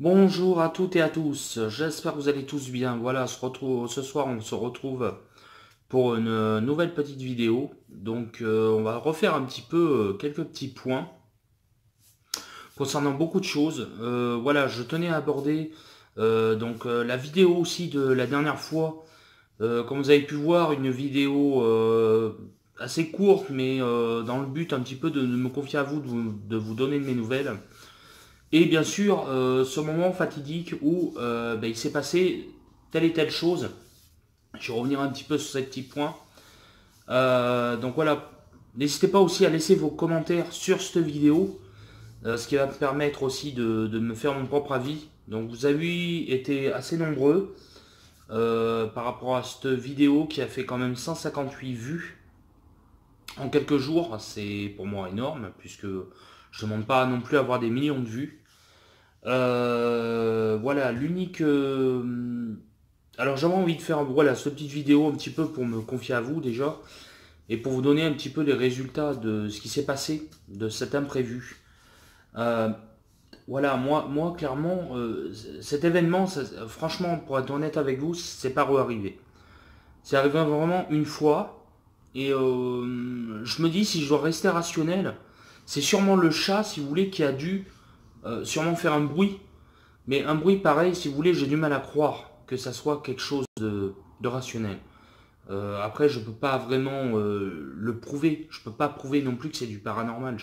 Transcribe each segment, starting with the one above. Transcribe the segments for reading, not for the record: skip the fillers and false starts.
Bonjour à toutes et à tous, j'espère que vous allez tous bien. Voilà, ce soir on se retrouve pour une nouvelle petite vidéo. Donc on va refaire un petit peu quelques petits points concernant beaucoup de choses. Voilà, je tenais à aborder la vidéo aussi de la dernière fois. Comme vous avez pu voir, une vidéo assez courte, mais dans le but un petit peu de me confier à vous, de vous donner de mes nouvelles. Et bien sûr, ce moment fatidique où il s'est passé telle et telle chose. Je vais revenir un petit peu sur ces petits points. Donc voilà, n'hésitez pas aussi à laisser vos commentaires sur cette vidéo, ce qui va me permettre aussi de me faire mon propre avis. Donc vous avez été assez nombreux par rapport à cette vidéo qui a fait quand même 158 vues en quelques jours. C'est pour moi énorme puisque je ne demande pas non plus à avoir des millions de vues. Voilà, l'unique. Alors j'avais envie de faire voilà, cette petite vidéo un petit peu pour me confier à vous déjà et pour vous donner un petit peu les résultats de ce qui s'est passé, de cet imprévu. Euh, voilà, moi clairement, cet événement, franchement, pour être honnête avec vous, c'est pas re-arrivé. C'est arrivé vraiment une fois et je me dis si je dois rester rationnel, c'est sûrement le chat, si vous voulez, qui a dû sûrement faire un bruit. Mais un bruit pareil, si vous voulez, j'ai du mal à croire que ça soit quelque chose de rationnel. Après, je peux pas vraiment le prouver. Je peux pas prouver non plus que c'est du paranormal.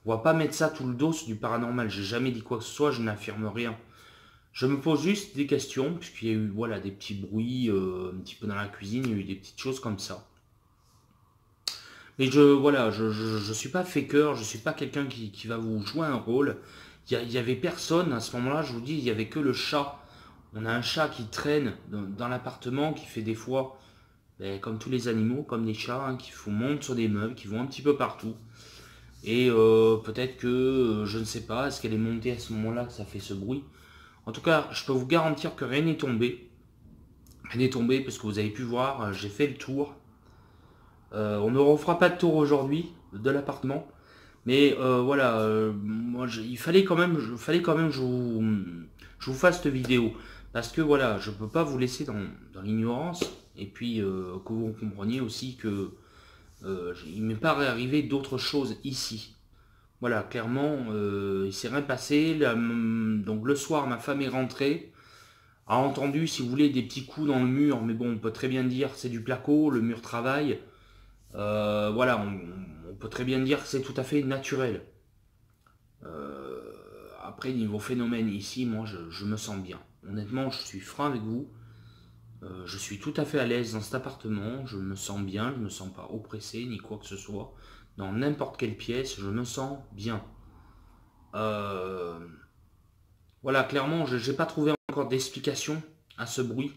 On va pas mettre ça tout le dos sur du paranormal. J'ai jamais dit quoi que ce soit, je n'affirme rien. Je me pose juste des questions, puisqu'il y a eu voilà, des petits bruits un petit peu dans la cuisine, il y a eu des petites choses comme ça. Mais je suis pas faker, je suis pas quelqu'un qui va vous jouer un rôle. Il y avait personne à ce moment-là, je vous dis, il y avait que le chat. On a un chat qui traîne dans l'appartement, qui fait des fois, comme tous les animaux, comme les chats, hein, qui montent sur des meubles, qui vont un petit peu partout. Et peut-être que, je ne sais pas, est-ce qu'elle est montée à ce moment-là que ça fait ce bruit. En tout cas, je peux vous garantir que rien n'est tombé. Rien n'est tombé parce que vous avez pu voir, j'ai fait le tour. On ne refera pas de tour aujourd'hui de l'appartement. Mais voilà, moi, il fallait quand même que je vous fasse cette vidéo. Parce que voilà, je ne peux pas vous laisser dans l'ignorance. Et puis que vous compreniez aussi que il m'est pas arrivé d'autres choses ici. Voilà, clairement, il s'est rien passé. Donc le soir, ma femme est rentrée, a entendu, si vous voulez, des petits coups dans le mur. Mais bon, on peut très bien dire que c'est du placo, le mur travaille. Voilà, on peut très bien dire que c'est tout à fait naturel. Après, niveau phénomène ici, moi, je me sens bien. Honnêtement, je suis franc avec vous. Je suis tout à fait à l'aise dans cet appartement. Je me sens bien. Je ne me sens pas oppressé ni quoi que ce soit. Dans n'importe quelle pièce, je me sens bien. Euh, voilà, clairement, je n'ai pas trouvé encore d'explication à ce bruit.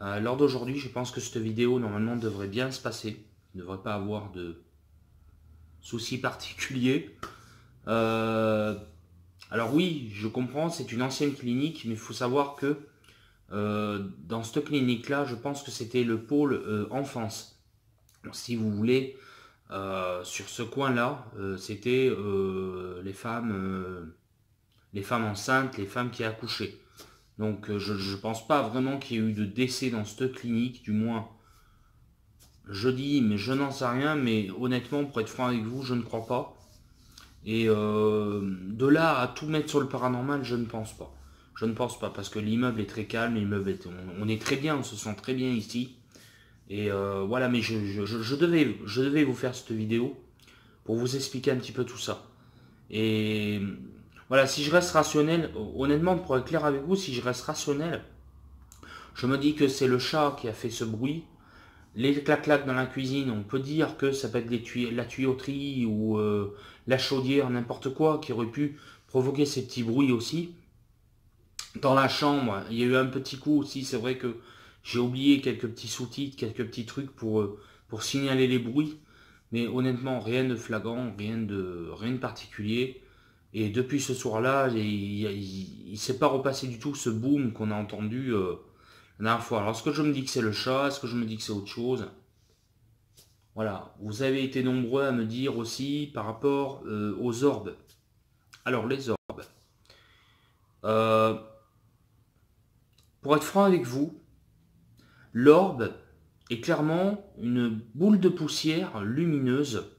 Lors d'aujourd'hui, je pense que cette vidéo, normalement, devrait bien se passer. Il ne devrait pas avoir de soucis particuliers. Euh, alors oui, je comprends, c'est une ancienne clinique, mais il faut savoir que dans cette clinique-là, je pense que c'était le pôle enfance. Donc, si vous voulez, sur ce coin-là, c'était les femmes enceintes, les femmes qui accouchaient. Donc je ne pense pas vraiment qu'il y ait eu de décès dans cette clinique, du moins je dis, mais je n'en sais rien, mais honnêtement, pour être franc avec vous, je ne crois pas. Et de là à tout mettre sur le paranormal, je ne pense pas. Je ne pense pas, parce que l'immeuble est très calme, on est très bien, on se sent très bien ici. Et voilà, mais je devais vous faire cette vidéo pour vous expliquer un petit peu tout ça. Et voilà, si je reste rationnel, honnêtement, pour être clair avec vous, si je reste rationnel, je me dis que c'est le chat qui a fait ce bruit. Les clac-clac dans la cuisine, on peut dire que ça peut être la tuyauterie ou la chaudière, n'importe quoi, qui aurait pu provoquer ces petits bruits aussi. Dans la chambre, il y a eu un petit coup aussi, c'est vrai que j'ai oublié quelques petits sous-titres, quelques petits trucs pour signaler les bruits. Mais honnêtement, rien de flagrant, rien de particulier. Et depuis ce soir-là, il ne s'est pas repassé du tout ce boom qu'on a entendu la dernière fois. Alors, est-ce que je me dis que c'est le chat? Est-ce que je me dis que c'est autre chose? Voilà. Vous avez été nombreux à me dire aussi par rapport aux orbes. Alors, les orbes. Euh, pour être franc avec vous, l'orbe est clairement une boule de poussière lumineuse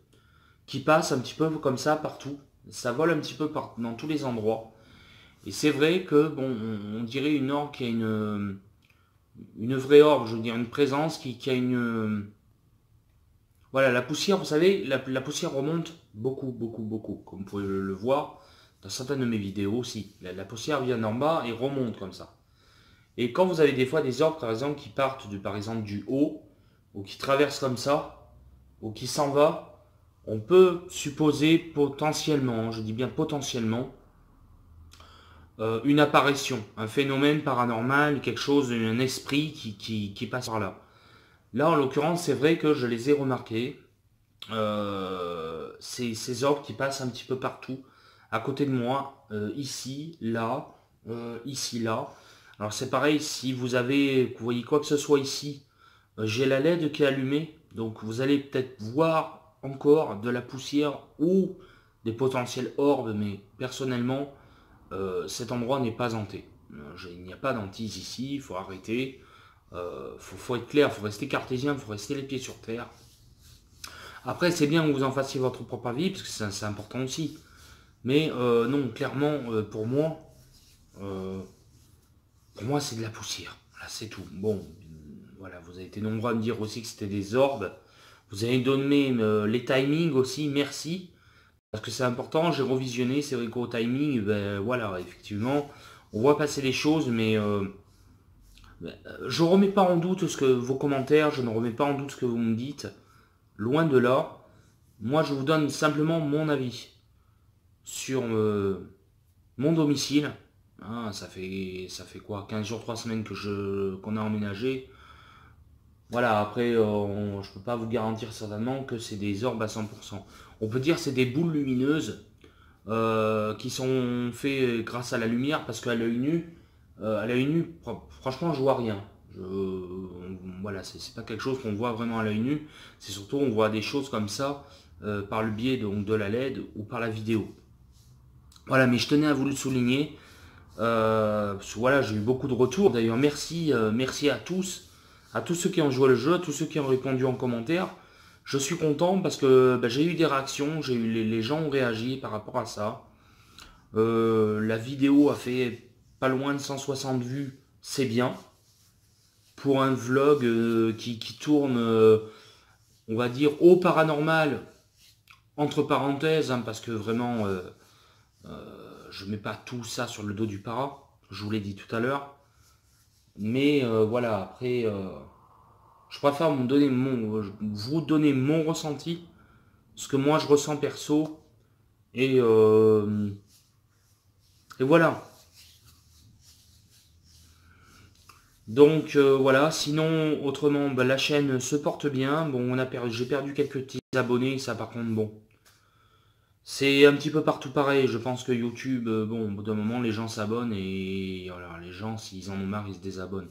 qui passe un petit peu comme ça partout. Ça vole un petit peu dans tous les endroits. Et c'est vrai que, bon, on dirait une orbe qui a une vraie orbe, je veux dire, une présence qui a une... Voilà, la poussière, vous savez, la poussière remonte beaucoup, beaucoup, beaucoup. Comme vous pouvez le voir dans certaines de mes vidéos aussi. La poussière vient d'en bas et remonte comme ça. Et quand vous avez des fois des orbes, par exemple, qui partent, par exemple, du haut, ou qui traversent comme ça, ou qui s'en va, on peut supposer potentiellement, je dis bien potentiellement, une apparition, un phénomène paranormal, quelque chose, un esprit qui passe par là. Là, en l'occurrence, c'est vrai que je les ai remarqués. Ces orbes qui passent un petit peu partout, à côté de moi, ici, là. Alors c'est pareil, si vous voyez quoi que ce soit ici, j'ai la LED qui est allumée, donc vous allez peut-être voir encore de la poussière ou des potentiels orbes, mais personnellement, cet endroit n'est pas hanté. Il n'y a pas d'hantise ici, il faut arrêter. Faut être clair, il faut rester cartésien, il faut rester les pieds sur terre. Après, c'est bien que vous en fassiez votre propre avis, parce que c'est important aussi. Mais non, clairement, euh, pour moi, c'est de la poussière. Voilà, c'est tout. Bon, voilà, vous avez été nombreux à me dire aussi que c'était des orbes. Vous avez donné les timings aussi, merci. Parce que c'est important, j'ai revisionné, c'est vrai qu'au timing, ben, voilà, effectivement, on voit passer les choses, mais je ne remets pas en doute vos commentaires, je ne remets pas en doute ce que vous me dites. Loin de là. Moi, je vous donne simplement mon avis sur mon domicile. Hein, ça fait quoi, 15 jours, 3 semaines qu'on a emménagé. Voilà, après, je peux pas vous garantir certainement que c'est des orbes à 100%. On peut dire que c'est des boules lumineuses qui sont faites grâce à la lumière, parce qu'à l'œil nu, franchement, je vois rien. Voilà, c'est pas quelque chose qu'on voit vraiment à l'œil nu. C'est surtout, on voit des choses comme ça par le biais donc, de la LED ou par la vidéo. Voilà, mais je tenais à vous le souligner. Parce que voilà, j'ai eu beaucoup de retours. D'ailleurs, merci à tous ceux qui ont joué le jeu, à tous ceux qui ont répondu en commentaire. Je suis content parce que j'ai eu des réactions, les gens ont réagi par rapport à ça. La vidéo a fait pas loin de 160 vues, c'est bien. Pour un vlog qui tourne, on va dire, au paranormal, entre parenthèses, hein, parce que vraiment, je mets pas tout ça sur le dos du para, je vous l'ai dit tout à l'heure. Mais voilà, après, je préfère vous donner mon ressenti, ce que moi je ressens perso, et, euh, et voilà. Donc voilà, sinon autrement la chaîne se porte bien. Bon, j'ai perdu quelques petits abonnés, ça par contre bon. C'est un petit peu partout pareil, je pense que YouTube, bon, au bout d'un moment les gens s'abonnent et voilà, les gens s'ils en ont marre ils se désabonnent.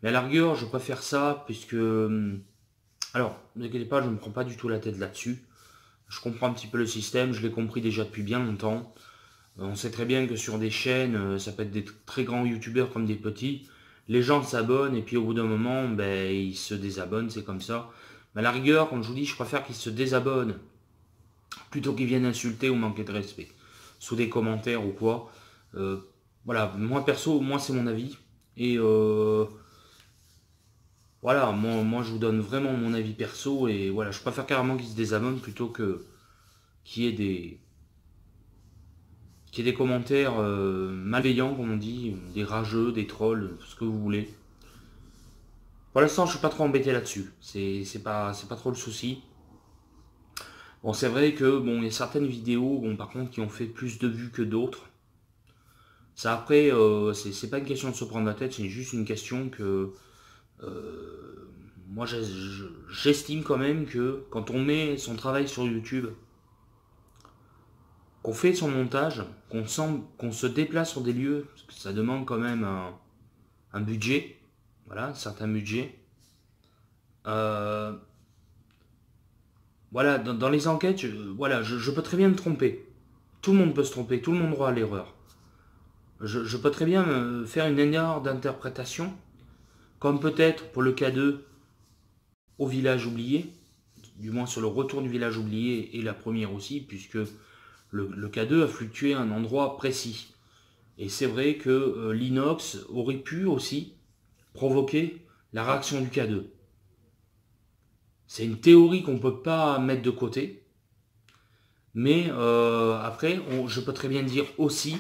Mais à la rigueur, je préfère ça puisque alors, ne vous inquiétez pas, je ne me prends pas du tout la tête là-dessus. Je comprends un petit peu le système, je l'ai compris déjà depuis bien longtemps. On sait très bien que sur des chaînes, ça peut être des très grands youtubeurs comme des petits. Les gens s'abonnent et puis au bout d'un moment, ben, ils se désabonnent, c'est comme ça. Mais à la rigueur, comme je vous dis, je préfère qu'ils se désabonnent plutôt qu'ils viennent insulter ou manquer de respect. Sous des commentaires ou quoi. Euh, voilà, moi perso, moi c'est mon avis. Et voilà, moi je vous donne vraiment mon avis perso. Et voilà, je préfère carrément qu'ils se désabonnent plutôt que qu'il y ait des commentaires malveillants, comme on dit, des rageux, des trolls, ce que vous voulez. Pour l'instant, je suis pas trop embêté là-dessus. C'est pas trop le souci. Bon, c'est vrai que bon, il y a certaines vidéos, bon, par contre, qui ont fait plus de vues que d'autres. Ça après, c'est pas une question de se prendre la tête, c'est juste une question que moi j'estime quand même que quand on met son travail sur YouTube, qu'on fait son montage, qu'on se déplace sur des lieux, parce que ça demande quand même un budget, voilà, un certain budget. Euh, voilà, dans les enquêtes, voilà, je peux très bien me tromper. Tout le monde peut se tromper, tout le monde aura à l'erreur. je peux très bien faire une erreur d'interprétation, comme peut-être pour le K2 au village oublié, du moins sur le retour du village oublié et la première aussi, puisque le K2 a fluctué à un endroit précis. Et c'est vrai que l'inox aurait pu aussi provoquer la réaction du K2. C'est une théorie qu'on ne peut pas mettre de côté, mais après, je peux très bien dire aussi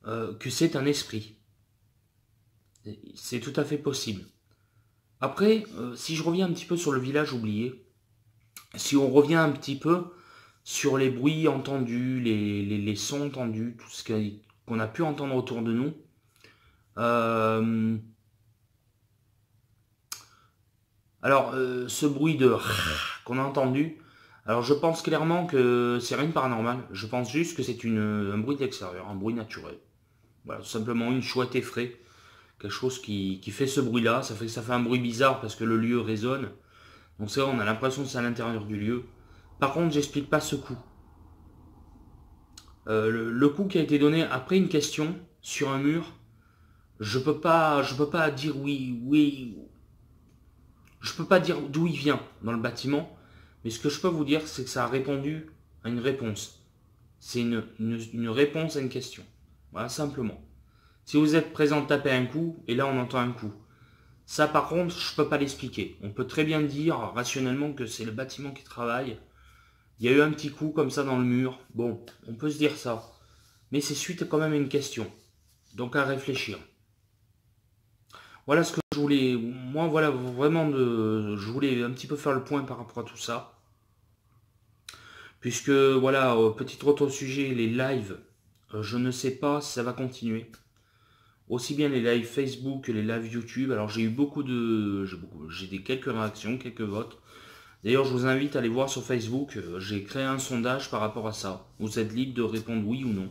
que c'est un esprit. C'est tout à fait possible. Après, si je reviens un petit peu sur le village oublié, si on revient un petit peu sur les bruits entendus, les sons entendus, tout ce qu'on a pu entendre autour de nous, alors ce bruit de qu'on a entendu, alors je pense clairement que c'est rien de paranormal, je pense juste que c'est un bruit d'extérieur, un bruit naturel. Voilà, tout simplement une chouette effraie, quelque chose qui fait ce bruit-là, ça fait un bruit bizarre parce que le lieu résonne. Donc c'est vrai, on a l'impression que c'est à l'intérieur du lieu. Par contre, j'explique pas ce coup. Le coup qui a été donné après une question sur un mur, je peux pas dire oui. Je peux pas dire d'où il vient dans le bâtiment, mais ce que je peux vous dire, c'est que ça a répondu à une réponse. C'est une réponse à une question. Voilà, simplement. Si vous êtes présent, tapez un coup, et là on entend un coup. Ça par contre, je peux pas l'expliquer. On peut très bien dire rationnellement que c'est le bâtiment qui travaille. Il y a eu un petit coup comme ça dans le mur. Bon, on peut se dire ça. Mais c'est suite quand même à une question. Donc à réfléchir. Voilà ce que je voulais. Moi, voilà, vraiment, je voulais un petit peu faire le point par rapport à tout ça. Puisque, voilà, petit autre sujet, les lives. Je ne sais pas si ça va continuer. Aussi bien les lives Facebook que les lives YouTube. Alors j'ai eu j'ai quelques réactions, quelques votes. D'ailleurs, je vous invite à aller voir sur Facebook. J'ai créé un sondage par rapport à ça. Vous êtes libre de répondre oui ou non.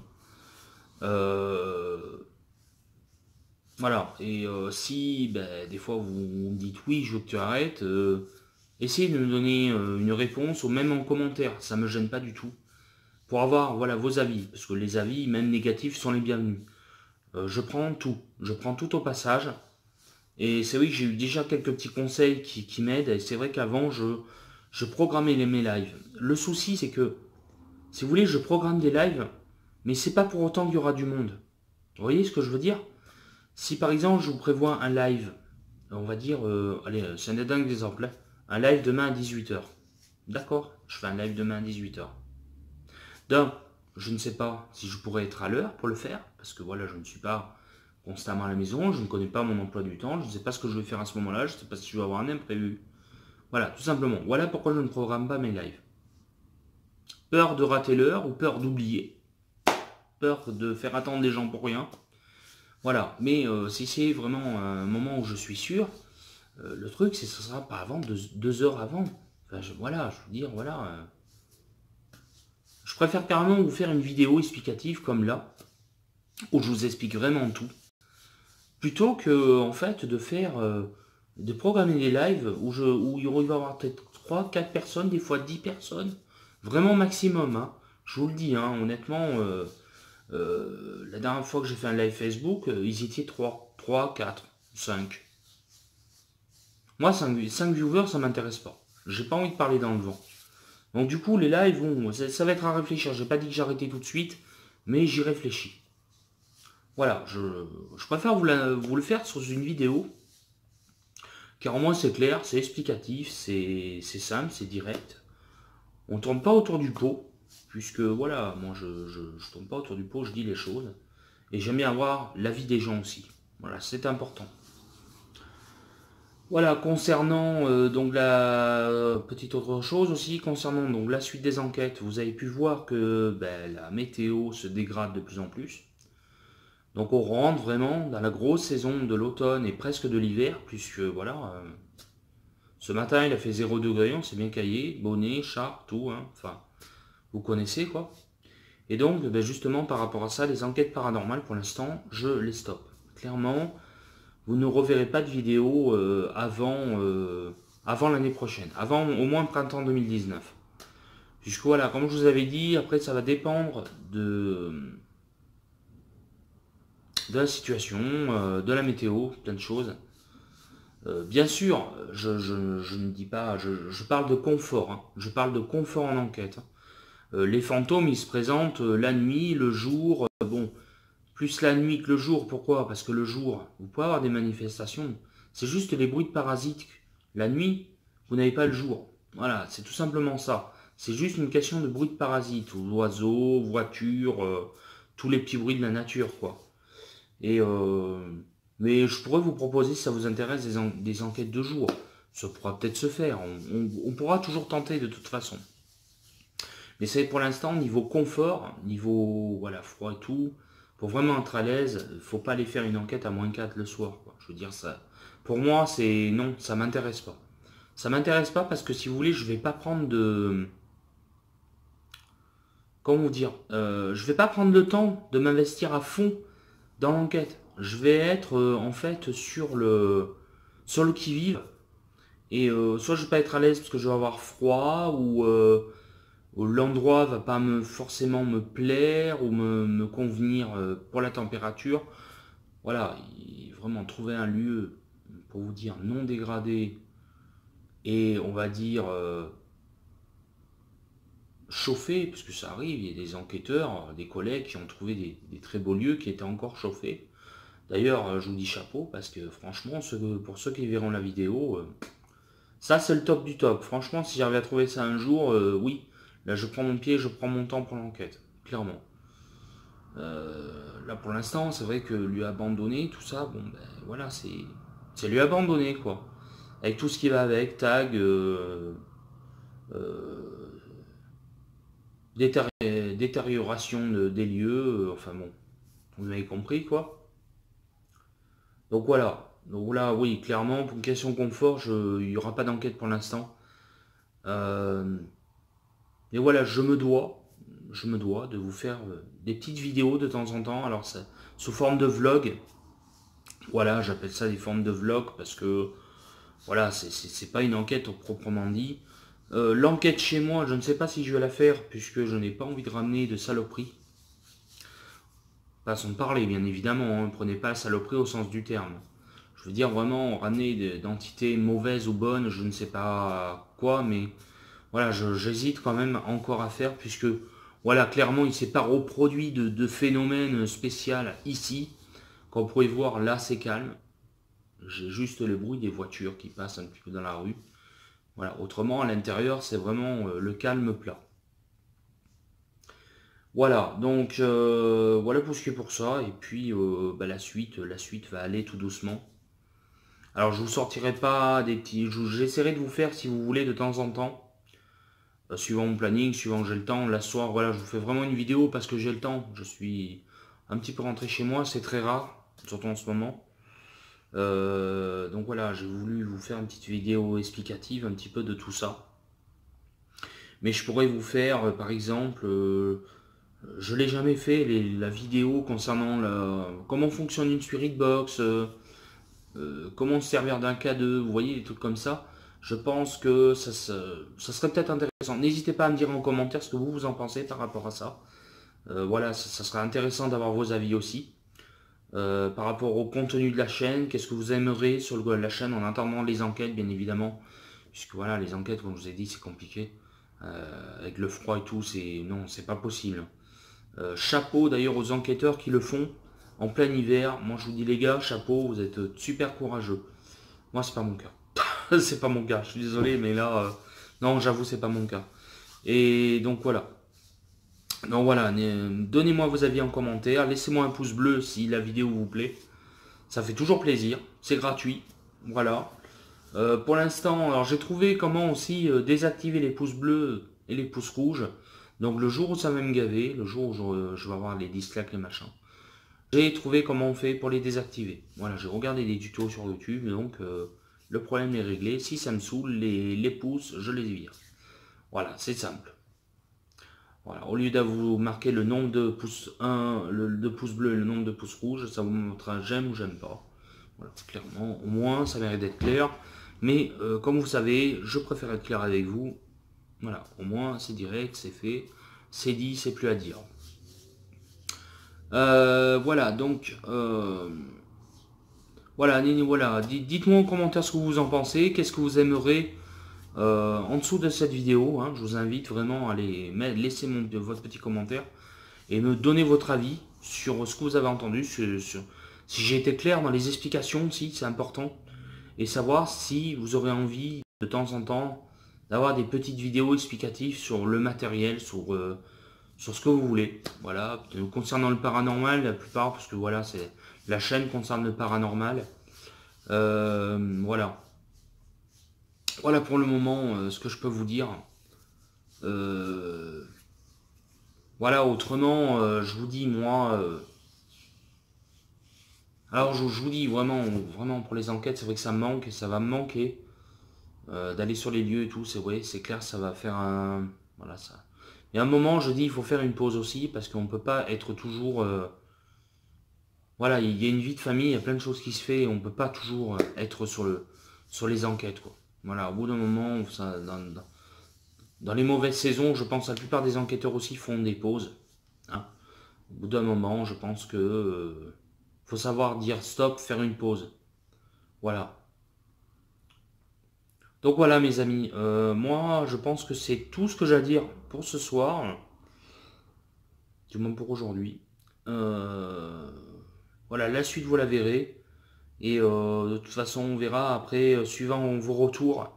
Voilà. Et si des fois vous me dites oui, je veux que tu arrêtes, essayez de me donner une réponse ou même en commentaire. Ça me gêne pas du tout. Pour avoir voilà vos avis, parce que les avis, même négatifs, sont les bienvenus. Je prends tout. Je prends tout au passage. Et c'est vrai que j'ai eu déjà quelques petits conseils qui m'aident. Et c'est vrai qu'avant, je programmais mes lives. Le souci, c'est que, si vous voulez, je programme des lives, mais c'est pas pour autant qu'il y aura du monde. Vous voyez ce que je veux dire? Si par exemple, je vous prévois un live, on va dire, allez, c'est un dingue exemple, hein, un live demain à 18h. D'accord? Je fais un live demain à 18h. Donc, je ne sais pas si je pourrais être à l'heure pour le faire, parce que voilà, je ne suis pas constamment à la maison, je ne connais pas mon emploi du temps, je ne sais pas ce que je vais faire à ce moment-là, je ne sais pas si je vais avoir un imprévu. Voilà, tout simplement. Voilà pourquoi je ne programme pas mes lives. Peur de rater l'heure ou peur d'oublier. Peur de faire attendre des gens pour rien. Voilà, mais si c'est vraiment un moment où je suis sûr, le truc c'est que ce sera pas avant 2 heures avant. Enfin, voilà, je veux dire, voilà. Je préfère carrément vous faire une vidéo explicative comme là, où je vous explique vraiment tout, plutôt que en fait de faire, de programmer des lives où il va y avoir peut-être 3, 4 personnes, des fois 10 personnes, vraiment maximum. Hein. Je vous le dis, hein, honnêtement, la dernière fois que j'ai fait un live Facebook, ils étaient 3, 4, 5. Moi, 5 viewers, ça m'intéresse pas. J'ai pas envie de parler dans le vent. Donc du coup, les lives, bon, ça va être à réfléchir. J'ai pas dit que j'arrêtais tout de suite, mais j'y réfléchis. Voilà, je préfère vous le faire sur une vidéo, car au moins c'est clair, c'est explicatif, c'est simple, c'est direct. On tourne pas autour du pot, puisque voilà, moi je tourne pas autour du pot, je dis les choses. Et j'aime bien avoir l'avis des gens aussi. Voilà, c'est important. Voilà, concernant donc la petite autre chose aussi, concernant donc la suite des enquêtes, vous avez pu voir que la météo se dégrade de plus en plus. Donc on rentre vraiment dans la grosse saison de l'automne et presque de l'hiver, puisque voilà, ce matin il a fait 0 degré, on s'est bien caillé, bonnet, char, tout, hein, enfin, vous connaissez quoi. Et donc justement par rapport à ça, les enquêtes paranormales pour l'instant, je les stoppe. Clairement, vous ne reverrez pas de vidéo avant l'année prochaine, avant au moins le printemps 2019. Puisque voilà, comme je vous avais dit, après ça va dépendre de la situation, de la météo, plein de choses. Bien sûr, je ne dis pas, je parle de confort, hein. Je parle de confort en enquête, hein. Les fantômes, ils se présentent la nuit, le jour, bon, plus la nuit que le jour. Pourquoi? Parce que le jour, vous pouvez avoir des manifestations, c'est juste les bruits de parasites. La nuit, vous n'avez pas le jour. Voilà, c'est tout simplement ça. C'est juste une question de bruit de parasites, ou oiseaux, voitures, tous les petits bruits de la nature, quoi. Et mais je pourrais vous proposer, si ça vous intéresse, des enquêtes de jour. Ça pourra peut-être se faire. On pourra toujours tenter de toute façon. Mais c'est pour l'instant, niveau confort, niveau voilà, froid et tout, pour vraiment être à l'aise, il ne faut pas aller faire une enquête à -4 le soir, quoi. Je veux dire ça. Pour moi, c'est non, ça m'intéresse pas. Ça m'intéresse pas parce que si vous voulez, je vais pas prendre de. Comment vous dire, je vais pas prendre le temps de m'investir à fond dans l'enquête. Je vais être en fait sur le qui-vive. Et soit je vais pas être à l'aise parce que je vais avoir froid, ou l'endroit va pas forcément me plaire ou me convenir pour la température. Voilà, vraiment trouver un lieu, pour vous dire, non dégradé et on va dire chauffé, parce que ça arrive, il y a des enquêteurs, des collègues qui ont trouvé des très beaux lieux qui étaient encore chauffés. D'ailleurs, je vous dis chapeau, parce que franchement, pour ceux qui verront la vidéo, ça c'est le top du top. Franchement, si j'arrive à trouver ça un jour, oui, là je prends mon pied, je prends mon temps pour l'enquête, clairement. Là pour l'instant, c'est vrai que lui abandonner, tout ça, bon ben voilà, c'est lui abandonner quoi. Avec tout ce qui va avec, tag, euh, détérioration des lieux, enfin bon, vous avez compris quoi. Donc voilà. Donc là, oui, clairement, pour une question confort, il n'y aura pas d'enquête pour l'instant. Euh, et voilà, je me dois de vous faire des petites vidéos de temps en temps. Alors ça, sous forme de vlog. Voilà, j'appelle ça des formes de vlog parce que voilà, c'est pas une enquête proprement dit. L'enquête chez moi, je ne sais pas si je vais la faire puisque je n'ai pas envie de ramener de saloperie. Façon de parler, bien évidemment, hein, prenez pas la saloperie au sens du terme. Je veux dire vraiment ramener d'entités mauvaises ou bonnes, je ne sais pas quoi, mais voilà, j'hésite quand même encore à faire puisque voilà, clairement il ne s'est pas reproduit de phénomène spécial ici. Comme vous pouvez voir, là c'est calme. J'ai juste le bruit des voitures qui passent un petit peu dans la rue. Voilà, autrement à l'intérieur c'est vraiment le calme plat. Voilà, donc voilà pour ce qui est pour ça. Et puis bah, la suite va aller tout doucement. Alors je vous sortirai pas des petits. J'essaierai de vous faire si vous voulez de temps en temps. Suivant mon planning, suivant que j'ai le temps. Là ce soir, voilà, je vous fais vraiment une vidéo parce que j'ai le temps. Je suis un petit peu rentré chez moi, c'est très rare, surtout en ce moment. Donc voilà, j'ai voulu vous faire une petite vidéo explicative un petit peu de tout ça. Mais je pourrais vous faire, par exemple, je l'ai jamais fait, la vidéo concernant comment fonctionne une Spirit Box, comment se servir d'un K2, vous voyez, des trucs comme ça. Je pense que ça serait peut-être intéressant. N'hésitez pas à me dire en commentaire ce que vous en pensez par rapport à ça. Voilà, ça serait intéressant d'avoir vos avis aussi. Par rapport au contenu de la chaîne, qu'est-ce que vous aimeriez sur la chaîne en attendant les enquêtes, bien évidemment. Puisque voilà, les enquêtes, comme je vous ai dit, c'est compliqué. Avec le froid et tout, non, c'est pas possible. Chapeau d'ailleurs aux enquêteurs qui le font en plein hiver. Moi je vous dis les gars, chapeau, vous êtes super courageux. Moi c'est pas mon cas. C'est pas mon cas, je suis désolé, mais là, non, j'avoue, c'est pas mon cas. Et donc voilà. Donc voilà, donnez-moi vos avis en commentaire, laissez-moi un pouce bleu si la vidéo vous plaît. Ça fait toujours plaisir, c'est gratuit. Voilà. Pour l'instant, alors j'ai trouvé comment aussi désactiver les pouces bleus et les pouces rouges. Donc le jour où ça va me gaver, le jour où je vais avoir les dislikes, les machins, j'ai trouvé comment on fait pour les désactiver. Voilà, j'ai regardé des tutos sur YouTube, donc le problème est réglé. Si ça me saoule, les pouces, je les vire. Voilà, c'est simple. Voilà, au lieu de vous marquer le nombre de pouces de pouces bleus et le nombre de pouces rouges, ça vous montrera j'aime ou j'aime pas. Voilà, clairement, au moins ça mérite d'être clair. Mais comme vous savez, je préfère être clair avec vous. Voilà, au moins c'est direct, c'est fait, c'est dit, c'est plus à dire. Voilà, donc voilà, voilà. Dites-moi en commentaire ce que vous en pensez, qu'est-ce que vous aimeriez en dessous de cette vidéo. Hein. Je vous invite vraiment à laisser votre petit commentaire et me donner votre avis sur ce que vous avez entendu, si j'ai été clair dans les explications aussi, c'est important, et savoir si vous aurez envie de temps en temps d'avoir des petites vidéos explicatives sur le matériel, sur ce que vous voulez. Voilà, concernant le paranormal, la plupart, parce que voilà, c'est la chaîne concerne le paranormal. Voilà. Voilà pour le moment ce que je peux vous dire. Euh, voilà, autrement, je vous dis, moi, alors je vous dis vraiment, vraiment pour les enquêtes, c'est vrai que ça me manque et ça va me manquer d'aller sur les lieux et tout. C'est vrai, c'est clair, ça va faire un, voilà ça. Et à un moment, je dis, il faut faire une pause aussi parce qu'on peut pas être toujours, voilà, il y a une vie de famille, il y a plein de choses qui se fait et on peut pas toujours être sur les enquêtes, quoi. Voilà, au bout d'un moment, dans les mauvaises saisons, je pense que la plupart des enquêteurs aussi font des pauses. Hein. Au bout d'un moment, je pense que faut savoir dire stop, faire une pause. Voilà. Donc voilà mes amis, moi je pense que c'est tout ce que j'ai à dire pour ce soir, du moins pour aujourd'hui. Euh, voilà, la suite vous la verrez. Et de toute façon on verra après, suivant vos retours,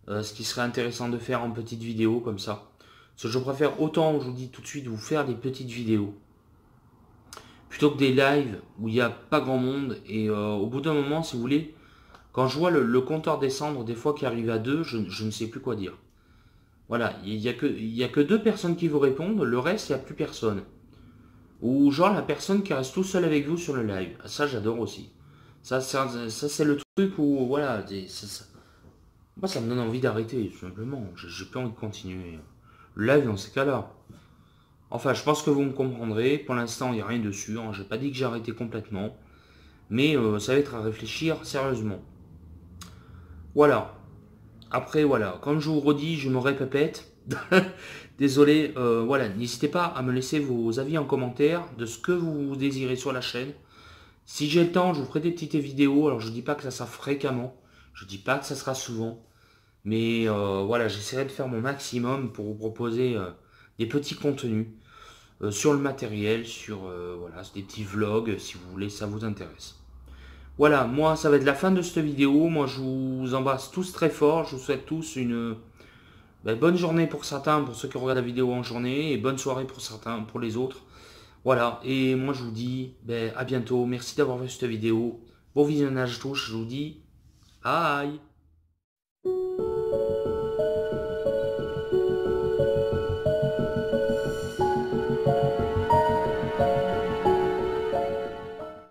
ce qui serait intéressant de faire en petite vidéo comme ça. Parce que je préfère autant, je vous dis tout de suite, vous faire des petites vidéos plutôt que des lives où il n'y a pas grand monde. Et au bout d'un moment, si vous voulez, quand je vois le compteur descendre des fois qui arrive à 2, je ne sais plus quoi dire. Voilà, il y a que deux personnes qui vous répondent, le reste, il n'y a plus personne. Ou genre la personne qui reste tout seul avec vous sur le live. Ça, j'adore aussi. Ça c'est le truc où, voilà, moi, ça me donne envie d'arrêter, tout simplement. J'ai plus envie de continuer. Le live dans ces cas-là. Enfin, je pense que vous me comprendrez. Pour l'instant, il n'y a rien dessus. Hein. J'ai pas dit que j'ai arrêté complètement. Mais ça va être à réfléchir sérieusement. Voilà. Après, voilà. Comme je vous redis, je me répète. Désolé. Voilà. N'hésitez pas à me laisser vos avis en commentaire de ce que vous désirez sur la chaîne. Si j'ai le temps, je vous ferai des petites vidéos. Alors, je ne dis pas que ça sera fréquemment. Je ne dis pas que ça sera souvent. Mais voilà, j'essaierai de faire mon maximum pour vous proposer des petits contenus sur le matériel, sur voilà, des petits vlogs, si vous voulez, ça vous intéresse. Voilà, moi, ça va être la fin de cette vidéo. Moi, je vous embrasse tous très fort. Je vous souhaite tous une bonne journée pour certains, pour ceux qui regardent la vidéo en journée, et bonne soirée pour certains, pour les autres. Voilà, et moi, je vous dis à bientôt. Merci d'avoir vu cette vidéo. Bon visionnage tous, je vous dis bye.